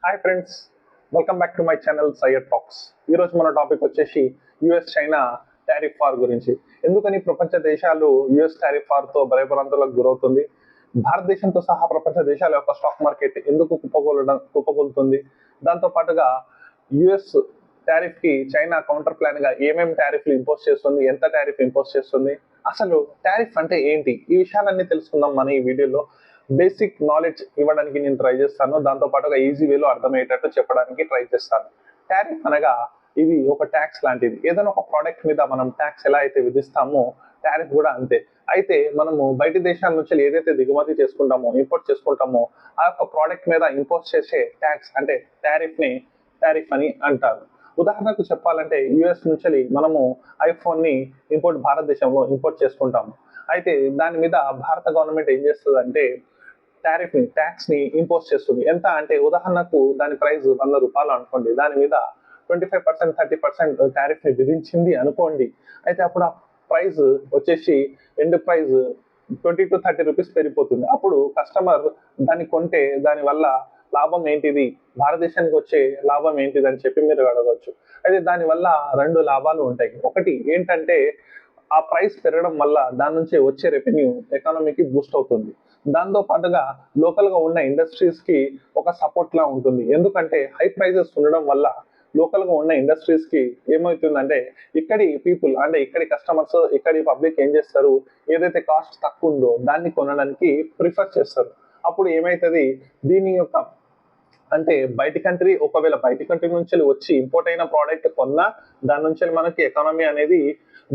Hi friends, welcome back to my channel Syed talks. ఈరోజు మన topic వచ్చేసి యుఎస్ చైనా టారిఫ్ వార్ గురించి. ఎందుకని ప్రపంచ దేశాలు యుఎస్ టారిఫ్ వార్తో భయభ్రాంతులకు గురవుతుంది, భారతదేశంతో సహా ప్రపంచ దేశాల యొక్క స్టాక్ మార్కెట్ ఎందుకు కుప్పకూలుతుంది, దాంతో పాటుగా యుఎస్ టారిఫ్ కి చైనా కౌంటర్ ప్లాన్ గా ఏమేమి టారిఫ్లు ఇంపోజ్ చేస్తుంది, ఎంత టారిఫ్ ఇంపోజ్ చేస్తుంది, అసలు టారిఫ్ అంటే ఏంటి, ఈ విషయాలన్నీ తెలుసుకుందాం మన ఈ వీడియోలో. బేసిక్ నాలెడ్జ్ ఇవ్వడానికి నేను ట్రై చేస్తాను, దాంతో పాటుగా ఈజీ వేలో అర్థమయ్యేటట్టు చెప్పడానికి ట్రై చేస్తాను. టారిఫ్ అనగా ఇది ఒక ట్యాక్స్ లాంటిది. ఏదైనా ఒక ప్రోడక్ట్ మీద మనం ట్యాక్స్ ఎలా అయితే విధిస్తామో టారిఫ్ కూడా అంతే. అయితే మనము బయట దేశాల నుంచి ఏదైతే దిగుమతి చేసుకుంటామో, ఇంపోర్ట్ చేసుకుంటామో, ఆ యొక్క ప్రోడక్ట్ మీద ఇంపోజ్ చేసే ట్యాక్స్ అంటే టారిఫ్ అని అంటారు. ఉదాహరణకు చెప్పాలంటే యుఎస్ నుంచి మనము ఐఫోన్ ని భారతదేశంలో ఇంపోర్ట్ చేసుకుంటాము. అయితే దాని మీద భారత గవర్నమెంట్ ఏం చేస్తుంది అంటే ట్యాక్స్ ని ఇంపోజ్ చేస్తుంది. ఎంత అంటే ఉదాహరణకు దాని ప్రైస్ 100 రూపాయలు అనుకోండి, దాని మీద 25%, 30% టారిఫ్ ని విధించింది అనుకోండి. అయితే అప్పుడు ఆ ప్రైస్ వచ్చేసి ఎండ్ ప్రైస్ 20 to 30 రూపీస్ పెరిగిపోతుంది. అప్పుడు కస్టమర్ దాన్ని కొంటే దాని వల్ల లాభం ఏంటిది, భారతదేశానికి వచ్చే లాభం ఏంటిది అని చెప్పి మీరు అడగవచ్చు. అయితే దాని వల్ల రెండు లాభాలు ఉంటాయి. ఒకటి ఏంటంటే ఆ ప్రైస్ పెరగడం వల్ల దాని నుంచి వచ్చే రెవెన్యూ ఎకానమీకి బూస్ట్ అవుతుంది. దాంతో పాటుగా లోకల్ గా ఉన్న ఇండస్ట్రీస్ కి ఒక సపోర్ట్ లా ఉంటుంది. ఎందుకంటే హై ప్రైజెస్ ఉండడం వల్ల లోకల్ గా ఉన్న ఇండస్ట్రీస్ కి ఏమవుతుందంటే ఇక్కడి పీపుల్ అంటే ఇక్కడి కస్టమర్స్, ఇక్కడి పబ్లిక్ ఏం చేస్తారు, ఏదైతే కాస్ట్ తక్కువ ఉందో దాన్ని కొనడానికి ప్రిఫర్ చేస్తారు. అప్పుడు ఏమైతుంది, దీని యొక్క అంటే ఒకవేళ బయటి కంట్రీ నుంచి వచ్చి ఇంపోర్ట్ అయిన ప్రోడక్ట్ కొన్నా దాని నుంచి మనకి ఎకానమీ అనేది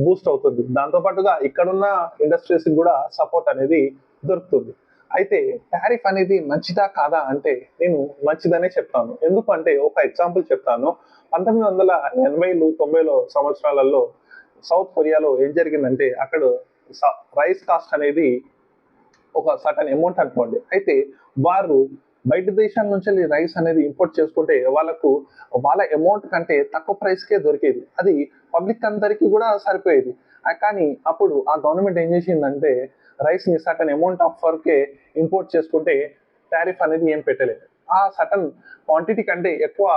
బూస్ట్ అవుతుంది. దాంతో పాటుగా ఇక్కడున్న ఇండస్ట్రీస్ కూడా సపోర్ట్ అనేది దొరుకుతుంది. అయితే టారిఫ్ అనేది మంచిదా కాదా అంటే నేను మంచిదనే చెప్తాను. ఎందుకంటే ఒక ఎగ్జాంపుల్ చెప్తాను. 1980లు 90లో సంవత్సరాలలో సౌత్ కొరియాలో ఏం జరిగిందంటే అక్కడ రైస్ కాస్ట్ అనేది ఒక సర్టన్ అమౌంట్ అనుకోండి. అయితే వారు బయట దేశాల నుంచి రైస్ అనేది ఇంపోర్ట్ చేసుకుంటే వాళ్ళ అమౌంట్ కంటే తక్కువ ప్రైస్కే దొరికేది. అది పబ్లిక్ అందరికీ కూడా సరిపోయేది. కానీ అప్పుడు ఆ గవర్నమెంట్ ఏం చేసిందంటే రైస్ ని సర్టన్ అమౌంట్ ఆఫ్ వర్కే ఇంపోర్ట్ చేసుకుంటే టారిఫ్ అనేది ఏం పెట్టలేదు. ఆ సర్టన్ క్వాంటిటీ కంటే ఎక్కువ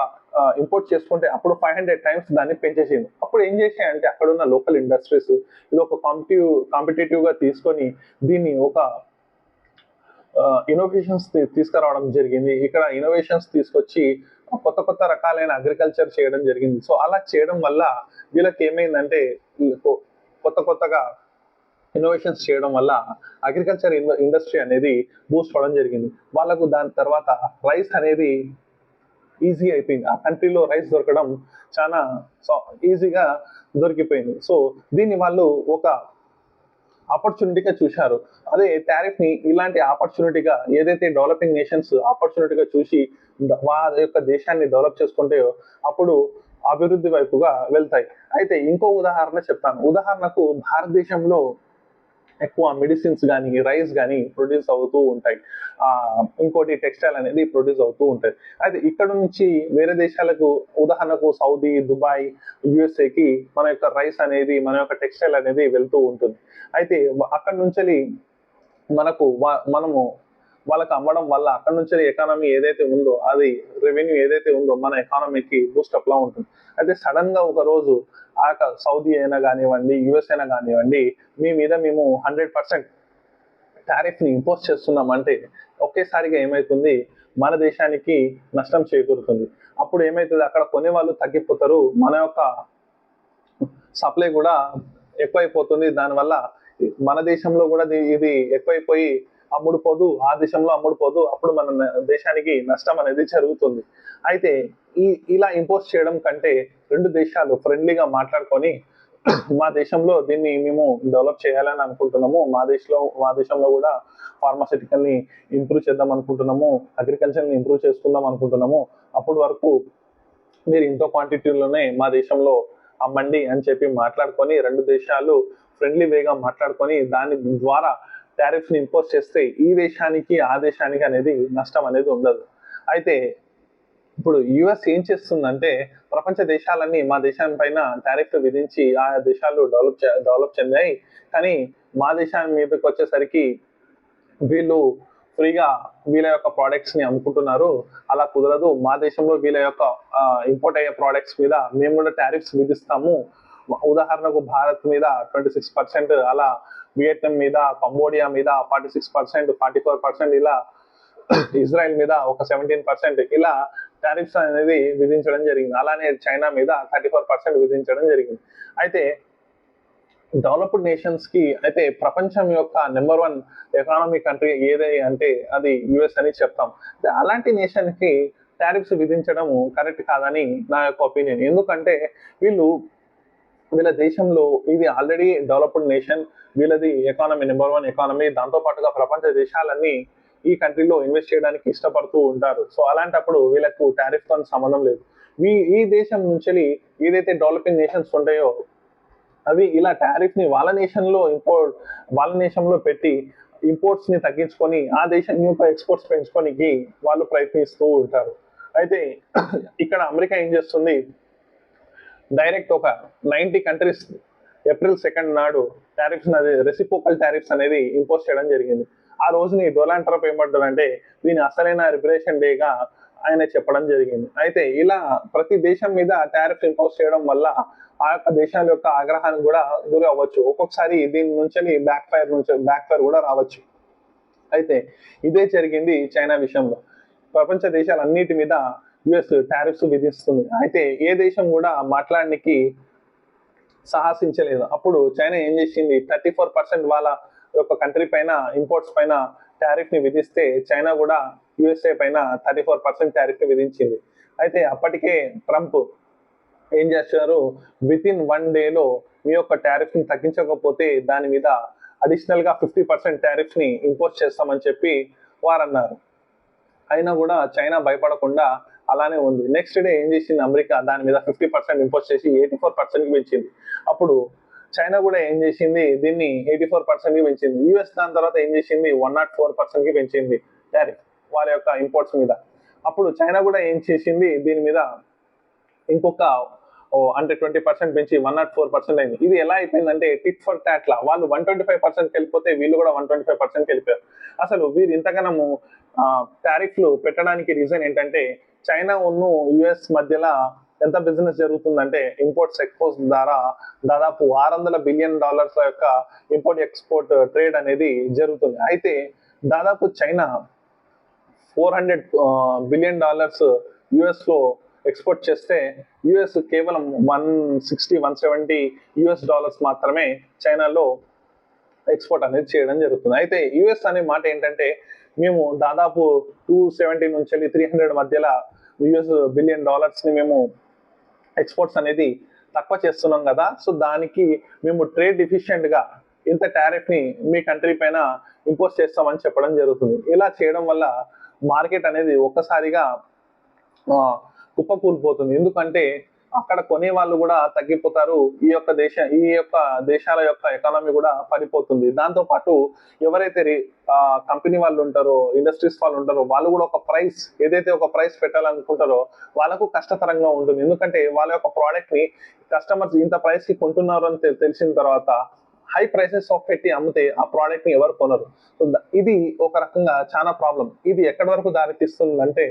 ఇంపోర్ట్ చేసుకుంటే అప్పుడు 500 టైమ్స్ దాన్ని పెంచేసింది. అప్పుడు ఏం చేశాయంటే అక్కడ ఉన్న లోకల్ ఇండస్ట్రీస్ ఇది ఒక కాంపిటేటివ్ గా తీసుకొని దీన్ని ఒక ఇన్నోవేషన్స్ తీసుకురావడం జరిగింది. ఇక్కడ ఇన్నోవేషన్స్ తీసుకొచ్చి కొత్త కొత్త రకాలైన అగ్రికల్చర్ చేయడం జరిగింది. సో అలా చేయడం వల్ల వీళ్ళకి ఏమైందంటే కొత్తగా ఇన్నోవేషన్స్ చేయడం వల్ల అగ్రికల్చర్ ఇండస్ట్రీ అనేది బూస్ట్ అవడం జరిగింది. వాళ్ళకు దాని తర్వాత రైస్ అనేది ఈజీ అయిపోయింది. ఆ కంట్రీలో రైస్ దొరకడం చాలా ఈజీగా దొరికిపోయింది. సో దీన్ని వాళ్ళు ఒక ఆపర్చునిటీగా చూశారు. అదే టారిఫ్ ని ఇలాంటి ఆపర్చునిటీగా ఏదైతే డెవలపింగ్ నేషన్స్ ఆపర్చునిటీగా చూసి వారి యొక్క దేశాన్ని డెవలప్ చేసుకుంటే అప్పుడు అభివృద్ధి వైపుగా వెళ్తాయి. అయితే ఇంకో ఉదాహరణ చెప్తాను. ఉదాహరణకు భారతదేశంలో ఎక్కువ మెడిసిన్స్ కానీ రైస్ కానీ ప్రొడ్యూస్ అవుతూ ఉంటాయి. ఇంకోటి టెక్స్టైల్ అనేది ప్రొడ్యూస్ అవుతూ ఉంటాయి. అయితే ఇక్కడ నుంచి వేరే దేశాలకు ఉదాహరణకు సౌదీ, దుబాయ్, యుఎస్ఏకి మన యొక్క రైస్ అనేది, మన యొక్క టెక్స్టైల్ అనేది వెళ్తూ ఉంటుంది. అయితే అక్కడ నుంచి మనము వాళ్ళకి అమ్మడం వల్ల అక్కడ నుంచి ఎకానమీ ఏదైతే ఉందో అది రెవెన్యూ ఏదైతే ఉందో మన ఎకానమీకి బూస్టప్ లా ఉంటుంది. అయితే సడన్ గా ఒక రోజు ఆ సౌదీ అయినా కానివ్వండి, యుఎస్ అయినా కానివ్వండి, మేము 100% టారిఫ్ ని ఇంపోజ్ చేస్తున్నాం అంటే ఒకేసారిగా ఏమైతుంది, మన దేశానికి నష్టం చేకూరుతుంది. అప్పుడు ఏమైతుంది, అక్కడ కొనే వాళ్ళు తగ్గిపోతారు, మన యొక్క సప్లై కూడా ఎక్కువైపోతుంది. దానివల్ల మన దేశంలో కూడా ఇది ఎక్కువైపోయి ఆ దేశంలో అమ్ముడుపోదు. అప్పుడు మన దేశానికి నష్టం అనేది జరుగుతుంది. అయితే ఇలా ఇంపోజ్ చేయడం కంటే రెండు దేశాలు ఫ్రెండ్లీగా మాట్లాడుకొని మా దేశంలో దీన్ని మేము డెవలప్ చేయాలని అనుకుంటున్నాము, మా దేశంలో కూడా ఫార్మాసిటికల్ ని ఇంప్రూవ్ చేద్దాం అనుకుంటున్నాము, అగ్రికల్చర్ ని ఇంప్రూవ్ చేసుకుందాం అనుకుంటున్నాము, అప్పటి వరకు మీరు ఇంతో క్వాంటిటీలోనే మా దేశంలో అమ్మండి అని చెప్పి మాట్లాడుకొని రెండు దేశాలు ఫ్రెండ్లీ వేగా మాట్లాడుకొని దాని ద్వారా టారిఫ్ ని ఇంపోజ్ చేస్తే ఈ దేశానికి ఆ దేశానికి అనేది నష్టం అనేది ఉండదు. అయితే ఇప్పుడు యుఎస్ ఏం చేస్తుందంటే ప్రపంచ దేశాలన్నీ మా దేశం పైన టారిఫ్ విధించి ఆ దేశాలు డెవలప్ చెందాయి, కానీ మా దేశాన్ని మీదకి వచ్చేసరికి వీళ్ళు ఫ్రీగా వీళ్ళ యొక్క ప్రోడక్ట్స్ ని అమ్ముకుంటున్నారు. అలా కుదరదు, మా దేశంలో వీళ్ళ యొక్క ఇంపోర్ట్ అయ్యే ప్రోడక్ట్స్ మీద మేము కూడా టారిఫ్స్ విధిస్తాము. ఉదాహరణకు భారత్ మీద 26%, అలా వియట్నాం మీద, కంబోడియా మీద 46%, 44%, ఇలా ఇజ్రాయెల్ మీద ఒక 17%, ఇలా టారిఫ్స్ అనేది విధించడం జరిగింది. అలానే చైనా మీద 34% విధించడం జరిగింది. అయితే డెవలప్డ్ నేషన్స్ కి, అయితే ప్రపంచం యొక్క నెంబర్ 1 ఎకానమీ కంట్రీ ఏది అంటే అది యుఎస్ అని చెప్తాం. అలాంటి నేషన్ కి టారిఫ్స్ విధించడం కరెక్ట్ కాదని నా యొక్క ఒపీనియన్. ఎందుకంటే వీళ్ళ దేశంలో ఇది ఆల్రెడీ డెవలప్డ్ నేషన్, వీళ్ళది ఎకానమీ నెంబర్ 1 ఎకానమీ. దాంతో పాటుగా ప్రపంచ దేశాలన్నీ ఈ కంట్రీలో ఇన్వెస్ట్ చేయడానికి ఇష్టపడుతూ ఉంటారు. సో అలాంటప్పుడు వీళ్ళకు టారిఫ్ తో సంబంధం లేదు. ఈ దేశం నుంచి ఏదైతే డెవలపింగ్ నేషన్స్ ఉంటాయో అవి ఇలా టారిఫ్ ని వాళ్ళ నేషంలో పెట్టి ఇంపోర్ట్స్ ని తగ్గించుకొని ఆ దేశం యొక్క ఎక్స్పోర్ట్స్ పెంచుకోనికి వాళ్ళు ప్రయత్నిస్తూ ఉంటారు. అయితే ఇక్కడ అమెరికా ఏం చేస్తుంది, డైరెక్ట్ ఒక 90 కంట్రీస్ ఏప్రిల్ 2 నాడు టారిఫ్స్ రెసిప్రోకల్ టారిఫ్స్ అనేది ఇంపోజ్ చేయడం జరిగింది. ఆ రోజుని డొనాల్డ్ ట్రంప్ ఏమంటారంటే దీని అసలైన లిబరేషన్ డేగా ఆయన చెప్పడం జరిగింది. అయితే ఇలా ప్రతి దేశం మీద టారిఫ్ ఇంపోజ్ చేయడం వల్ల ఆ యొక్క దేశాల యొక్క ఆగ్రహానికి కూడా గురి అవ్వచ్చు. ఒక్కొక్కసారి దీని నుంచి బ్యాక్ ఫైర్ కూడా రావచ్చు. అయితే ఇదే జరిగింది చైనా విషయంలో. ప్రపంచ దేశాలన్నిటి మీద యుఎస్ టారిఫ్స్ విధిస్తుంది. అయితే ఏ దేశం కూడా మాట్లాడడానికి సాహసించలేదు. అప్పుడు చైనా ఏం చేసింది, 34% వాళ్ళ యొక్క కంట్రీ పైన ఇంపోర్ట్స్ పైన టారిఫ్ ని విధిస్తే చైనా కూడా యుఎస్ఏ పైన 34% టారిఫ్ ని విధించింది. అయితే అప్పటికే ట్రంప్ ఏం చేస్తున్నారు, విత్ ఇన్ 1 డేలో మీ యొక్క టారిఫ్ ని తగ్గించకపోతే దాని మీద అడిషనల్ గా 50% టారిఫ్ ని ఇంపోజ్ చేస్తామని చెప్పి వారు అన్నారు. అయినా కూడా చైనా భయపడకుండా అలానే ఉంది. నెక్స్ట్ డే ఏం చేసింది, అమెరికా దాని మీద 50% ఇంపోజ్ చేసి 84% కి పెంచింది. అప్పుడు చైనా కూడా ఏం చేసింది, దీన్ని 84% కి పెంచింది. యుఎస్ దాని తర్వాత ఏం చేసింది, 104% కి పెంచింది టారిఫ్ వాళ్ళ యొక్క ఇంపోర్ట్స్ మీద. అప్పుడు చైనా కూడా ఏం చేసింది, దీని మీద ఇంకొక అంటే 20% పెంచి 104% అయింది. ఇది ఎలా అయిపోయిందంటే టిట్ ఫర్ టాట్ లా, వాళ్ళు 125% వెళ్ళిపోతే వీళ్ళు కూడా 125% వెళ్ళిపోయారు. అసలు వీరు ఇంతగానము టారిఫ్లు పెట్టడానికి రీజన్ ఏంటంటే చైనా ఉన్ను యుఎస్ మధ్యలో ఎంత బిజినెస్ జరుగుతుందంటే ఇంపోర్ట్స్ ఎక్స్పోర్ట్స్ ద్వారా దాదాపు $600 బిలియన్ యొక్క ఇంపోర్ట్ ఎక్స్పోర్ట్ ట్రేడ్ అనేది జరుగుతుంది. అయితే దాదాపు చైనా $400 బిలియన్ యుఎస్ లో ఎక్స్పోర్ట్ చేస్తే యుఎస్ కేవలం $160-170 మాత్రమే చైనాలో ఎక్స్పోర్ట్ అనేది చేయడం జరుగుతుంది. అయితే యుఎస్ అనే మాట ఏంటంటే మేము దాదాపు 270 నుంచి 300 మధ్యలో బిలియన్ ని మేము ఎక్స్పోర్ట్స్ అనేది తక్కువ చేస్తున్నాం కదా, సో దానికి మేము ట్రేడ్ ఎఫిషియెంట్ గా ఇంత టారిఫ్ ని మీ కంట్రీ పైన ఇంపోజ్ చేస్తామని చెప్పడం జరుగుతుంది. ఇలా చేయడం వల్ల మార్కెట్ అనేది ఒక్కసారిగా కుప్పకూలిపోతుంది. ఎందుకంటే అక్కడ కొనే వాళ్ళు కూడా తగ్గిపోతారు, ఈ యొక్క దేశాల యొక్క ఎకానమీ కూడా పడిపోతుంది. దాంతో పాటు ఎవరైతే కంపెనీ వాళ్ళు ఉంటారో, ఇండస్ట్రీస్ వాళ్ళు ఉంటారో, వాళ్ళు కూడా ఏదైతే ఒక ప్రైస్ పెట్టాలనుకుంటారో వాళ్ళకు కష్టతరంగా ఉంటుంది. ఎందుకంటే వాళ్ళ యొక్క ప్రోడక్ట్ ని కస్టమర్స్ ఇంత ప్రైస్ కి కొంటున్నారు అని తెలిసిన తర్వాత హై ప్రైసెస్ పెట్టి అమ్మితే ఆ ప్రోడక్ట్ ని ఎవరు కొనరు. సో ఇది ఒక రకంగా చాలా ప్రాబ్లం. ఇది ఎక్కడి వరకు దారితీస్తుందంటే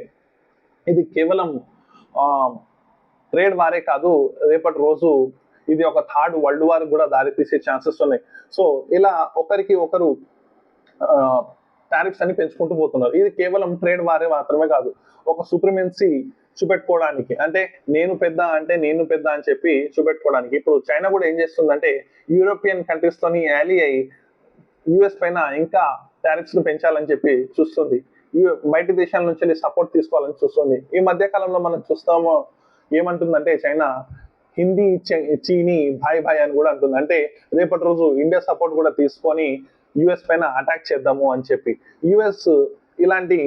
ఇది కేవలం ట్రేడ్ వారే కాదు, రేపటి రోజు ఇది ఒక థర్డ్ వరల్డ్ వార్ కూడా దారితీసే ఛాన్సెస్ ఉన్నాయి. సో ఇలా ఒకరికి ఒకరు టారిఫ్స్ అని పెంచుకుంటూ పోతున్నారు. ఇది కేవలం ట్రేడ్ వారే మాత్రమే కాదు, ఒక సుప్రీమెన్సీ చూపెట్టుకోవడానికి, అంటే నేను పెద్ద అని చెప్పి చూపెట్టుకోవడానికి. ఇప్పుడు చైనా కూడా ఏం చేస్తుందంటే యూరోపియన్ కంట్రీస్ తోని యాలీ అయ్యి యుఎస్ పైన ఇంకా టారిఫ్స్ ను పెంచాలని చెప్పి చూస్తుంది. బయట దేశాల నుంచి సపోర్ట్ తీసుకోవాలని చూస్తుంది. ఈ మధ్య కాలంలో మనం చూస్తాము ఏమంటుందంటే చైనా హిందీ చీనీ భాయ్ అని కూడా అంటుంది. అంటే రేపటి రోజు ఇండియా సపోర్ట్ కూడా తీసుకొని యుఎస్ పైన అటాక్ చేద్దాము అని చెప్పి. యుఎస్ ఇలాంటి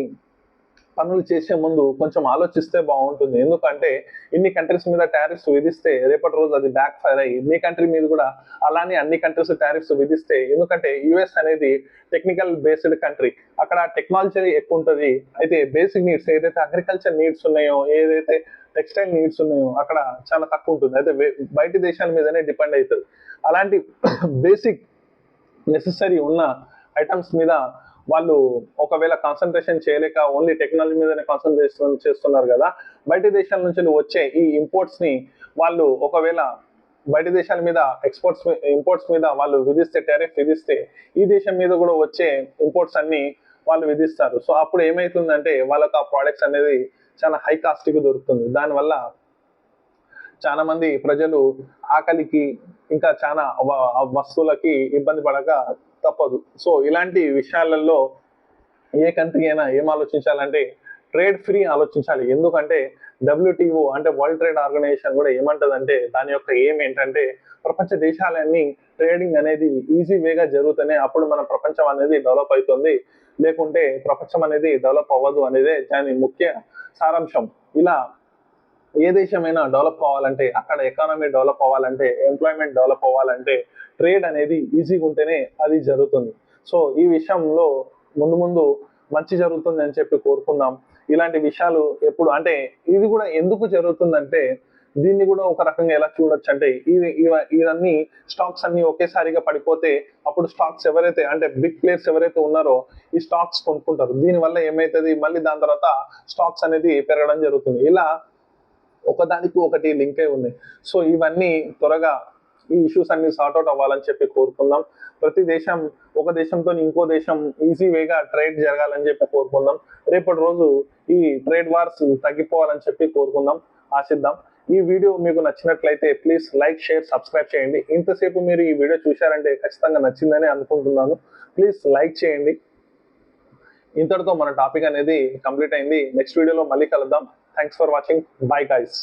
పనులు చేసే ముందు కొంచెం ఆలోచిస్తే బాగుంటుంది. ఎందుకంటే ఇన్ని కంట్రీస్ మీద టారిఫ్స్ విధిస్తే రేపటి రోజు అది బ్యాక్ ఫైర్ అయ్యి మీ కంట్రీ మీద కూడా అలానే అన్ని కంట్రీస్ టారిఫ్స్ విధిస్తే, ఎందుకంటే యుఎస్ అనేది టెక్నికల్ బేస్డ్ కంట్రీ, అక్కడ టెక్నాలజీ ఎక్కువ ఉంటుంది. అయితే బేసిక్ నీడ్స్ ఏదైతే అగ్రికల్చర్ నీడ్స్ ఉన్నాయో, ఏదైతే టెక్స్టైల్ నీడ్స్ ఉన్నాయో అక్కడ చాలా తక్కువ ఉంటుంది. అయితే బయట దేశాల మీదనే డిపెండ్ అవుతుంది. అలాంటి బేసిక్ నెసెసరీ ఉన్న ఐటమ్స్ మీద వాళ్ళు ఒకవేళ కాన్సన్ట్రేషన్ చేయలేక ఓన్లీ టెక్నాలజీ మీదనే కాన్సన్ట్రేషన్ చేస్తున్నారు కదా, బయట దేశాల నుంచి వచ్చే ఈ ఇంపోర్ట్స్ ని వాళ్ళు ఒకవేళ బయట దేశాల మీద ఇంపోర్ట్స్ మీద వాళ్ళు విధిస్తే, టారిఫ్ విధిస్తే, ఈ దేశం మీద కూడా వచ్చే ఇంపోర్ట్స్ అన్ని వాళ్ళు విధిస్తారు. సో అప్పుడు ఏమైతుందంటే వాళ్ళకి ఆ ప్రోడక్ట్స్ అనేది చాలా హై కాస్ట్ కి దొరుకుతుంది. దానివల్ల చాలా మంది ప్రజలు ఆకలికి ఇంకా చాలా వస్తువులకి ఇబ్బంది పడక తప్పదు. సో ఇలాంటి విషయాలలో ఏ కంట్రీ అయినా ఏం ఆలోచించాలంటే ట్రేడ్ ఫ్రీ ఆలోచించాలి. ఎందుకంటే WTO అంటే వరల్డ్ ట్రేడ్ ఆర్గనైజేషన్ కూడా ఏమంటదంటే దాని యొక్క ఏం ఏంటంటే ప్రపంచ దేశాలన్నీ ట్రేడింగ్ అనేది ఈజీ వేగా జరుగుతూనే అప్పుడు మన ప్రపంచం అనేది డెవలప్ అవుతుంది, లేకుంటే ప్రపంచం అనేది డెవలప్ అవ్వదు అనేదే దాని ముఖ్య సారాంశం. ఇలా ఏ దేశమైనా డెవలప్ అవ్వాలంటే, అక్కడ ఎకానమీ డెవలప్ అవ్వాలంటే, ఎంప్లాయ్మెంట్ డెవలప్ అవ్వాలంటే ట్రేడ్ అనేది ఈజీగా ఉంటేనే అది జరుగుతుంది. సో ఈ విషయంలో ముందు ముందు మంచి జరుగుతుంది అని చెప్పి కోరుకుందాం. ఇలాంటి విషయాలు ఎప్పుడు అంటే ఇది కూడా ఎందుకు జరుగుతుందంటే దీన్ని కూడా ఒక రకంగా ఎలా చూడొచ్చు అంటే ఇవన్నీ స్టాక్స్ అన్ని ఒకేసారిగా పడిపోతే అప్పుడు స్టాక్స్ ఎవరైతే అంటే బిగ్ ప్లేయర్స్ ఎవరైతే ఉన్నారో ఈ స్టాక్స్ కొనుక్కుంటారు. దీనివల్ల ఏమైతుంది, మళ్ళీ దాని తర్వాత స్టాక్స్ అనేది పెరగడం జరుగుతుంది. ఇలా ఒకదానికి ఒకటి లింక్ అయి ఉన్నాయి. సో ఇవన్నీ త్వరగా ఈ ఇష్యూస్ అన్ని సార్ట్అవుట్ అవ్వాలని చెప్పి కోరుకుందాం. ప్రతి దేశం ఒక దేశంతో ఇంకో దేశం ఈజీ వేగా ట్రేడ్ జరగాలని చెప్పి కోరుకుందాం. రేపటి రోజు ఈ ట్రేడ్ వార్స్ తగ్గిపోవాలని చెప్పి కోరుకుందాం, ఆశిద్దాం. ఈ వీడియో మీకు నచ్చినట్లయితే ప్లీజ్ లైక్, షేర్, సబ్స్క్రైబ్ చేయండి. ఇంతసేపు మీరు ఈ వీడియో చూశారంటే ఖచ్చితంగా నచ్చిందని అనుకుంటున్నాను. ప్లీజ్ లైక్ చేయండి. ఇంతటితో మన టాపిక్ అనేది కంప్లీట్ అయింది. నెక్స్ట్ వీడియోలో మళ్ళీ కలుద్దాం. Thanks for watching. Bye guys.